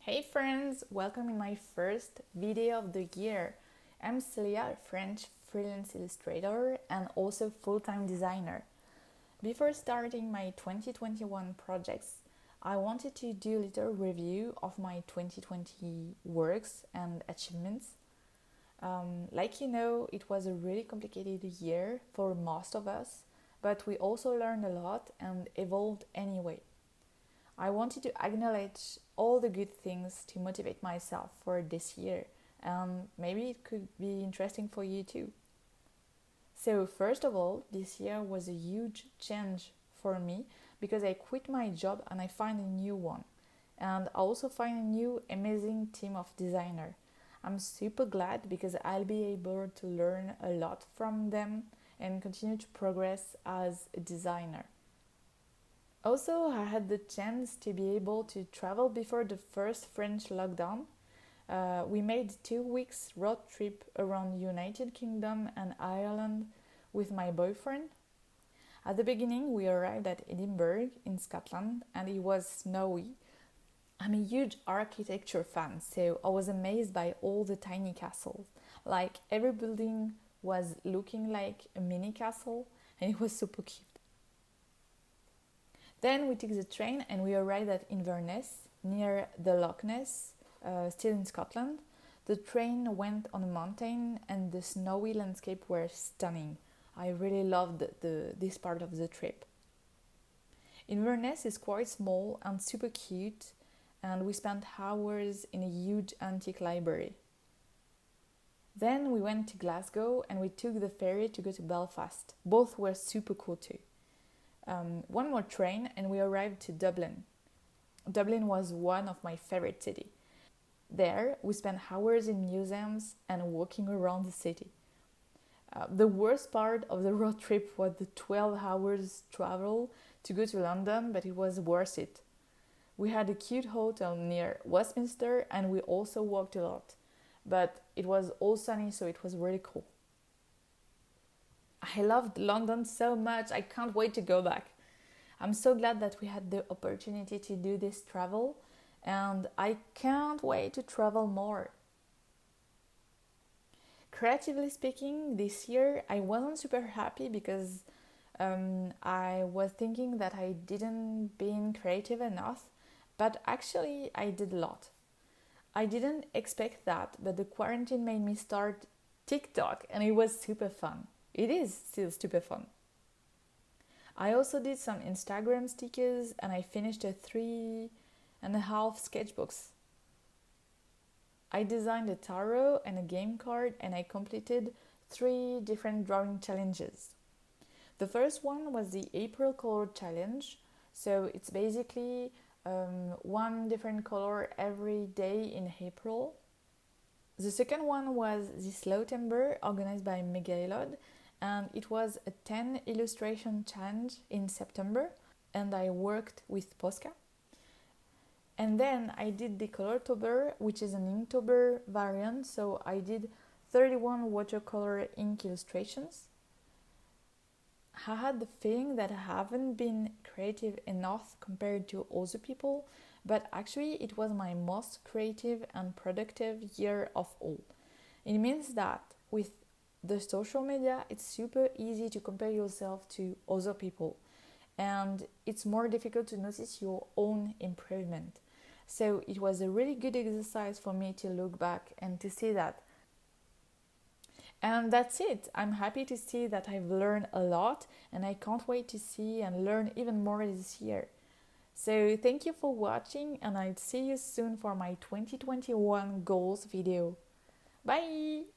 Hey friends, welcome in my first video of the year. I'm Celia, a French freelance illustrator and also full-time designer. Before starting my 2021 projects, I wanted to do a little review of my 2020 works and achievements. Like you know, it was a really complicated year for most of us, but we also learned a lot and evolved anyway. I wanted to acknowledge all the good things to motivate myself for this year, and maybe it could be interesting for you too. So, first of all, this year was a huge change for me because I quit my job and I find a new one. And I also find a new amazing team of designers. I'm super glad because I'll be able to learn a lot from them and continue to progress as a designer. Also, I had the chance to be able to travel before the first French lockdown. We made 2 weeks road trip around United Kingdom and Ireland with my boyfriend. At the beginning, we arrived at Edinburgh in Scotland and it was snowy. I'm a huge architecture fan, so I was amazed by all the tiny castles. Like every building was looking like a mini castle and it was super cute. Then we took the train and we arrived at Inverness, near the Loch Ness, still in Scotland. The train went on a mountain and the snowy landscape were stunning. I really loved this part of the trip. Inverness is quite small and super cute, and we spent hours in a huge antique library. Then we went to Glasgow and we took the ferry to go to Belfast. Both were super cool too. One more train and we arrived to Dublin. Dublin was one of my favorite cities. There, we spent hours in museums and walking around the city. The worst part of the road trip was the 12 hours travel to go to London, but it was worth it. We had a cute hotel near Westminster and we also walked a lot. But it was all sunny, so it was really cool. I loved London so much, I can't wait to go back. I'm so glad that we had the opportunity to do this travel, and I can't wait to travel more. Creatively speaking, this year I wasn't super happy because I was thinking that I didn't being creative enough, but actually I did a lot. I didn't expect that, but the quarantine made me start TikTok and it was super fun. It is still super fun. I also did some Instagram stickers and I finished a 3.5 sketchbooks. I designed a tarot and a game card and I completed 3 different drawing challenges. The first one was the April color challenge. So it's basically one different color every day in April. The second one was the Slowtember organized by Megalod, and it was a 10 illustration challenge in September, and I worked with Posca. And then I did the Colortober, which is an Inktober variant, so I did 31 watercolor ink illustrations. I had the feeling that I haven't been creative enough compared to other people, but actually it was my most creative and productive year of all. It means that with the social media, it's super easy to compare yourself to other people, and it's more difficult to notice your own improvement. So it was a really good exercise for me to look back and to see that. And that's it. I'm happy to see that I've learned a lot and I can't wait to see and learn even more this year. So thank you for watching and I'll see you soon for my 2021 goals video. Bye!